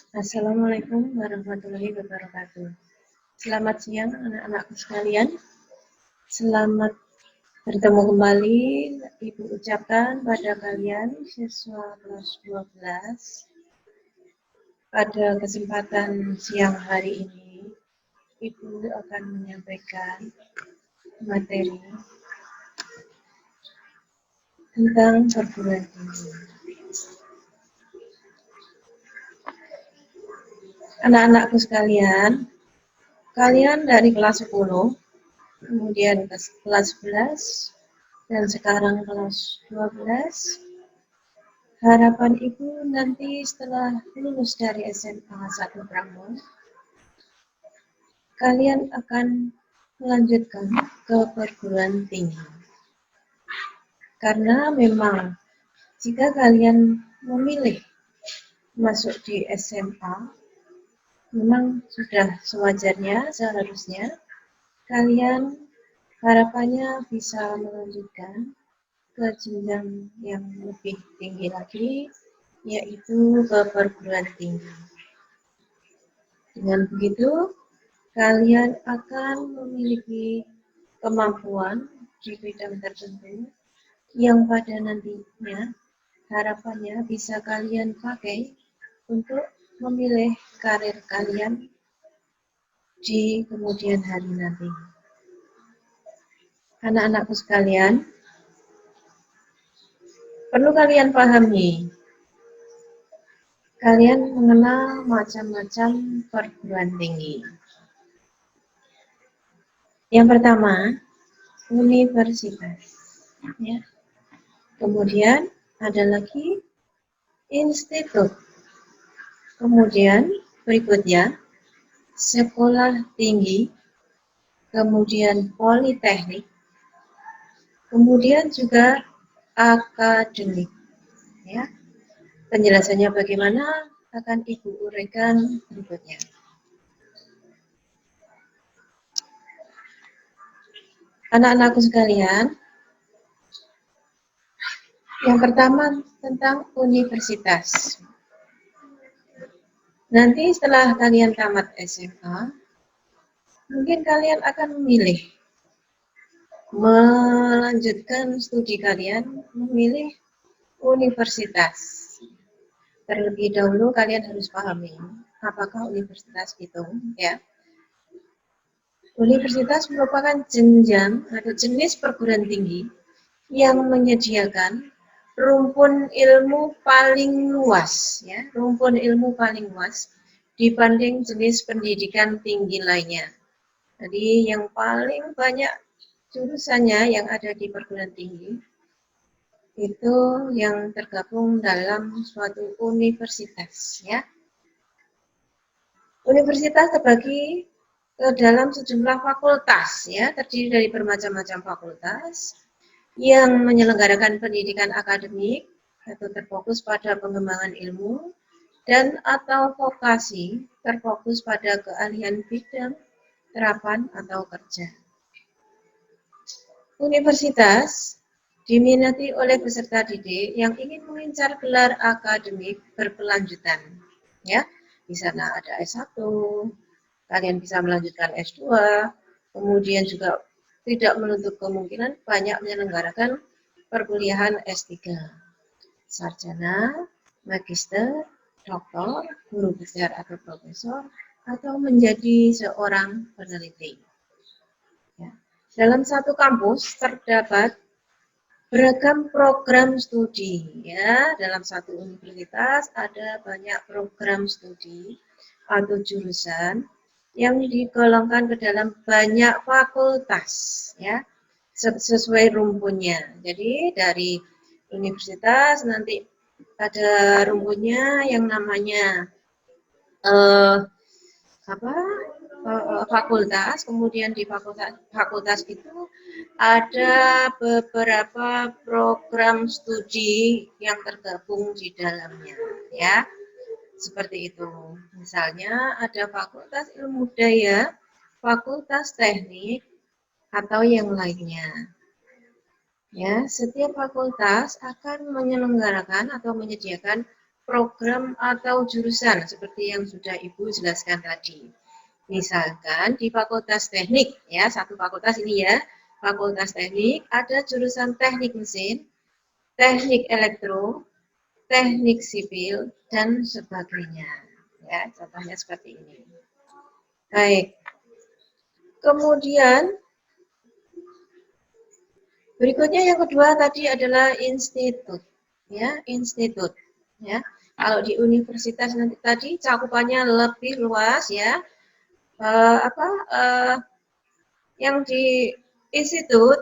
Assalamualaikum warahmatullahi wabarakatuh. Selamat siang anak-anakku sekalian. Selamat bertemu kembali. Ibu ucapkan pada kalian siswa kelas 12. Pada kesempatan siang hari ini, Ibu akan menyampaikan materi tentang perguruan tinggi. Anak-anakku sekalian, kalian dari kelas 10, kemudian kelas 11, dan sekarang kelas 12. Harapan Ibu nanti setelah lulus dari SMA 1 Prambors, kalian akan melanjutkan ke perguruan tinggi. Karena memang jika kalian memilih masuk di SMA, memang sudah sewajarnya, seharusnya kalian harapannya bisa melanjutkan ke jenjang yang lebih tinggi lagi, yaitu ke perguruan tinggi. Dengan begitu, kalian akan memiliki kemampuan di bidang tertentu yang pada nantinya harapannya bisa kalian pakai untuk memilih karir kalian di kemudian hari nanti. Anak-anakku sekalian, perlu kalian pahami, kalian mengenal macam-macam perguruan tinggi. Yang pertama, universitas. Ya. Kemudian ada lagi institut. Kemudian berikutnya sekolah tinggi, kemudian politeknik, kemudian juga akademik. Ya. Penjelasannya bagaimana akan Ibu uraikan berikutnya. Anak-anakku sekalian, yang pertama tentang universitas. Nanti setelah kalian tamat SMA, mungkin kalian akan memilih melanjutkan studi kalian, memilih universitas. Terlebih dahulu kalian harus pahami apakah universitas itu, ya. Universitas merupakan jenjang atau jenis perguruan tinggi yang menyediakan rumpun ilmu paling luas, ya, rumpun ilmu paling luas dibanding jenis pendidikan tinggi lainnya. Jadi yang paling banyak jurusannya yang ada di perguruan tinggi itu yang tergabung dalam suatu universitas, ya. Universitas terbagi ke dalam sejumlah fakultas, ya, terdiri dari bermacam-macam fakultas yang menyelenggarakan pendidikan akademik atau terfokus pada pengembangan ilmu dan atau vokasi terfokus pada keahlian bidang terapan atau kerja. Universitas diminati oleh peserta didik yang ingin mengincar gelar akademik berkelanjutan. Ya, di sana ada S1, kalian bisa melanjutkan S2, kemudian juga tidak menutup kemungkinan banyak menyelenggarakan perkuliahan S3, sarjana, magister, doktor, guru besar atau profesor, atau menjadi seorang peneliti. Ya. Dalam satu kampus terdapat beragam program studi, ya. Dalam satu universitas ada banyak program studi atau jurusan yang digolongkan ke dalam banyak fakultas, ya, sesuai rumpunnya. Jadi dari universitas nanti ada rumpunnya yang namanya fakultas, kemudian di fakultas itu ada beberapa program studi yang tergabung di dalamnya, ya. Seperti itu. Misalnya ada fakultas ilmu budaya, fakultas teknik, atau yang lainnya. Ya, setiap fakultas akan menyelenggarakan atau menyediakan program atau jurusan seperti yang sudah Ibu jelaskan tadi. Misalkan di Fakultas Teknik, ya, satu fakultas ini ya, Fakultas Teknik, ada jurusan Teknik Mesin, Teknik Elektro, Teknik Sipil, dan sebagainya. Ya, contohnya seperti ini. Baik. Kemudian berikutnya yang kedua tadi adalah institut, ya, institut, ya. Kalau di universitas nanti tadi cakupannya lebih luas, ya. Yang di institut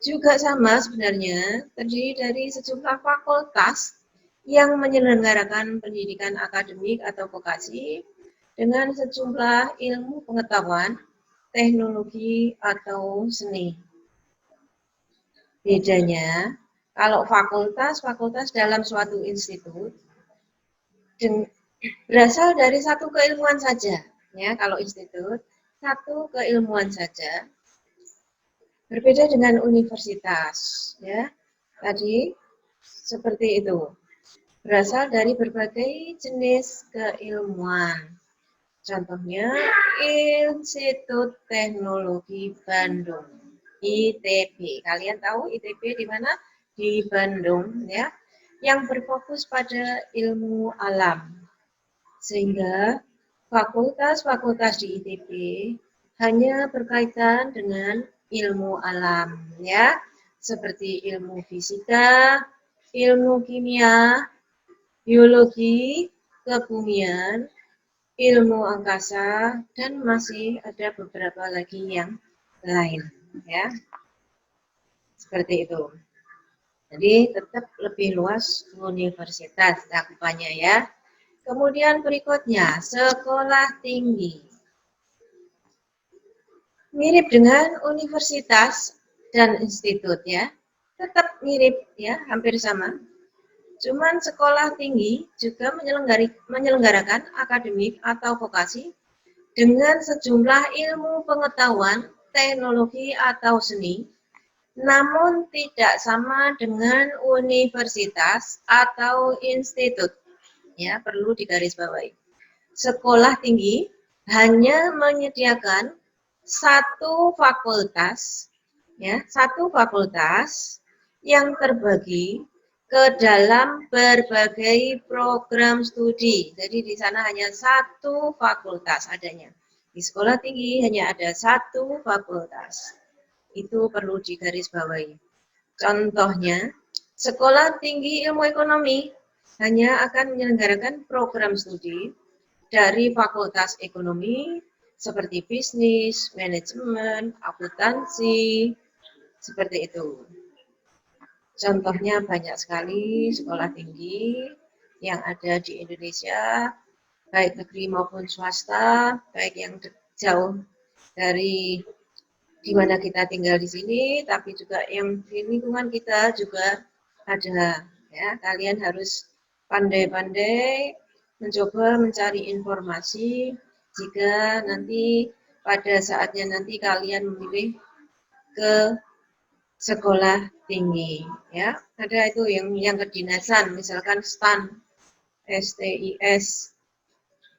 juga sama sebenarnya, terdiri dari sejumlah fakultas yang menyelenggarakan pendidikan akademik atau vokasi dengan sejumlah ilmu pengetahuan, teknologi, atau seni. Bedanya, kalau fakultas dalam suatu institut berasal dari satu keilmuan saja. Ya, kalau institut, satu keilmuan saja. Berbeda dengan universitas. Ya, tadi seperti itu. Berasal dari berbagai jenis keilmuan. Contohnya, Institut Teknologi Bandung, ITB. Kalian tahu ITB di mana? Di Bandung, ya. Yang berfokus pada ilmu alam. Sehingga fakultas-fakultas di ITB hanya berkaitan dengan ilmu alam, ya. Seperti ilmu fisika, ilmu kimia, biologi, kebumian, ilmu angkasa, dan masih ada beberapa lagi yang lain, ya. Seperti itu. Jadi tetap lebih luas universitas cakupannya, ya. Kemudian berikutnya, sekolah tinggi. Mirip dengan universitas dan institut, ya. Tetap mirip, ya, hampir sama. Cuman sekolah tinggi juga menyelenggarakan akademik atau vokasi dengan sejumlah ilmu pengetahuan, teknologi, atau seni, namun tidak sama dengan universitas atau institut. Ya, perlu digarisbawahi. Sekolah tinggi hanya menyediakan satu fakultas, ya, satu fakultas yang terbagi ke dalam berbagai program studi. Jadi di sana hanya satu fakultas adanya. Di sekolah tinggi hanya ada satu fakultas. Itu perlu digarisbawahi. Contohnya, sekolah tinggi ilmu ekonomi hanya akan menyelenggarakan program studi dari fakultas ekonomi seperti bisnis, manajemen, akuntansi, seperti itu. Contohnya banyak sekali sekolah tinggi yang ada di Indonesia, baik negeri maupun swasta, baik yang jauh dari di mana kita tinggal di sini, tapi juga yang di lingkungan kita juga ada. Ya, kalian harus pandai-pandai mencoba mencari informasi jika nanti pada saatnya nanti kalian memilih ke sekolah tinggi, ya. Ada itu yang kedinasan, misalkan STAN, STIS,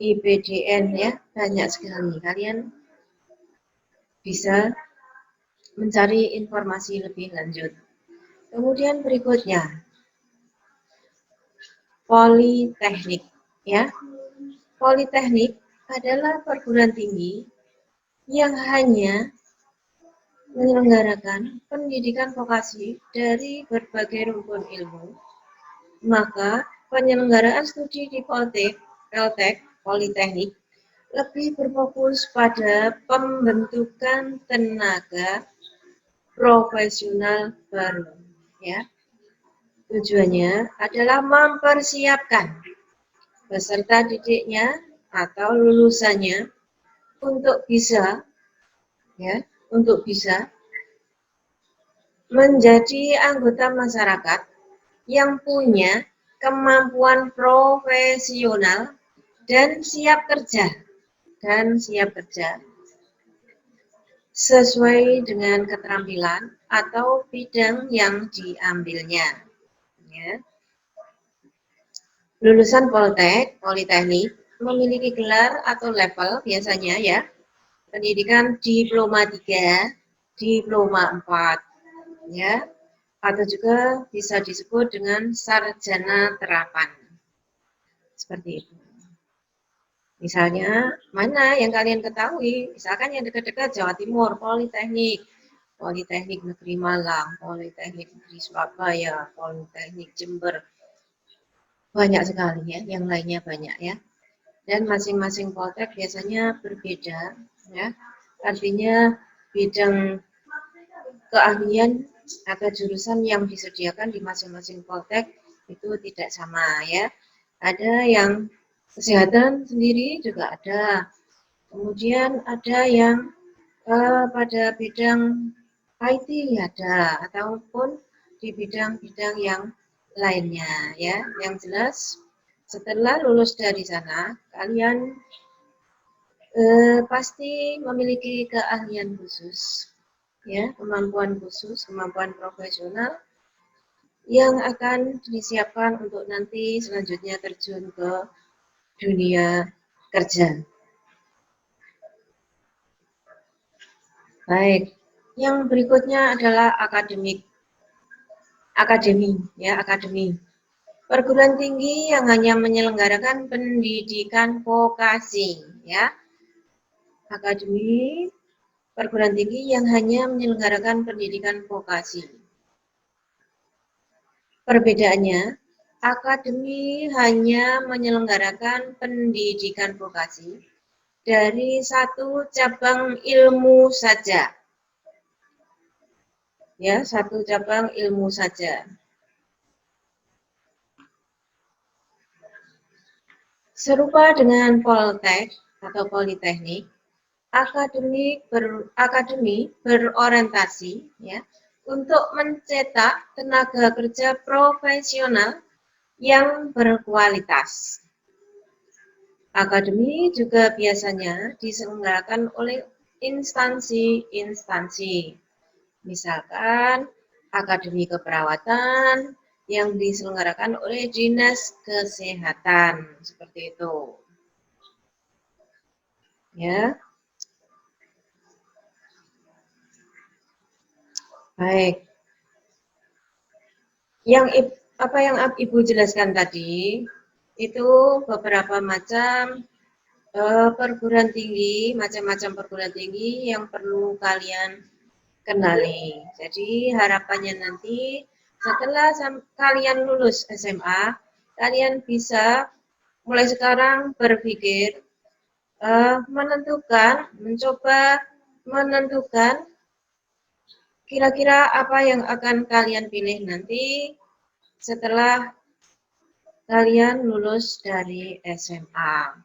IPDN, ya, banyak sekali. Kalian bisa mencari informasi lebih lanjut. Kemudian berikutnya, politeknik, ya. Politeknik adalah perguruan tinggi yang hanya menyelenggarakan pendidikan vokasi dari berbagai rumpun ilmu, maka penyelenggaraan studi di Politeknik lebih berfokus pada pembentukan tenaga profesional baru. Ya. Tujuannya adalah mempersiapkan peserta didiknya atau lulusannya untuk bisa, ya, untuk bisa menjadi anggota masyarakat yang punya kemampuan profesional dan siap kerja sesuai dengan keterampilan atau bidang yang diambilnya. Ya. Lulusan Poltek, Politeknik, memiliki gelar atau level biasanya ya, pendidikan diploma 3, diploma 4, ya, atau juga bisa disebut dengan sarjana terapan. Seperti itu. Misalnya, mana yang kalian ketahui? Misalkan yang dekat-dekat Jawa Timur, Politeknik, Politeknik Negeri Malang, Politeknik Negeri Surabaya, Politeknik Jember, banyak sekali ya, yang lainnya banyak ya. Dan masing-masing poltek biasanya berbeda ya. Artinya bidang keahlian atau jurusan yang disediakan di masing-masing poltek itu tidak sama ya. Ada yang kesehatan sendiri juga ada. Kemudian ada yang pada bidang IT ada, ataupun di bidang-bidang yang lainnya ya. Yang jelas setelah lulus dari sana kalian pasti memiliki keahlian khusus ya, kemampuan khusus, kemampuan profesional yang akan disiapkan untuk nanti selanjutnya terjun ke dunia kerja. Baik, yang berikutnya adalah akademi. Perguruan tinggi yang hanya menyelenggarakan pendidikan vokasi, ya. Akademi perguruan tinggi yang hanya menyelenggarakan pendidikan vokasi. Perbedaannya, akademi hanya menyelenggarakan pendidikan vokasi dari satu cabang ilmu saja. Ya, satu cabang ilmu saja. Serupa dengan Poltek atau Politeknik, akademi berorientasi ya untuk mencetak tenaga kerja profesional yang berkualitas. Akademi juga biasanya diselenggarakan oleh instansi-instansi, misalkan Akademi Keperawatan yang diselenggarakan oleh Dinas Kesehatan, seperti itu. Ya. Baik. Apa yang Ibu jelaskan tadi itu beberapa macam perguruan tinggi, macam-macam perguruan tinggi yang perlu kalian kenali. Jadi harapannya nanti setelah kalian lulus SMA, kalian bisa mulai sekarang berpikir mencoba menentukan kira-kira apa yang akan kalian pilih nanti setelah kalian lulus dari SMA.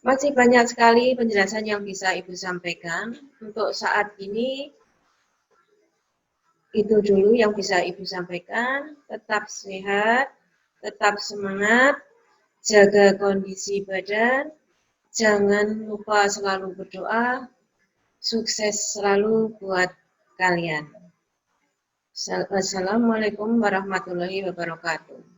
Masih banyak sekali penjelasan yang bisa Ibu sampaikan. Untuk saat ini, itu dulu yang bisa Ibu sampaikan. Tetap sehat, tetap semangat, jaga kondisi badan, jangan lupa selalu berdoa, sukses selalu buat kalian. Wassalamualaikum warahmatullahi wabarakatuh.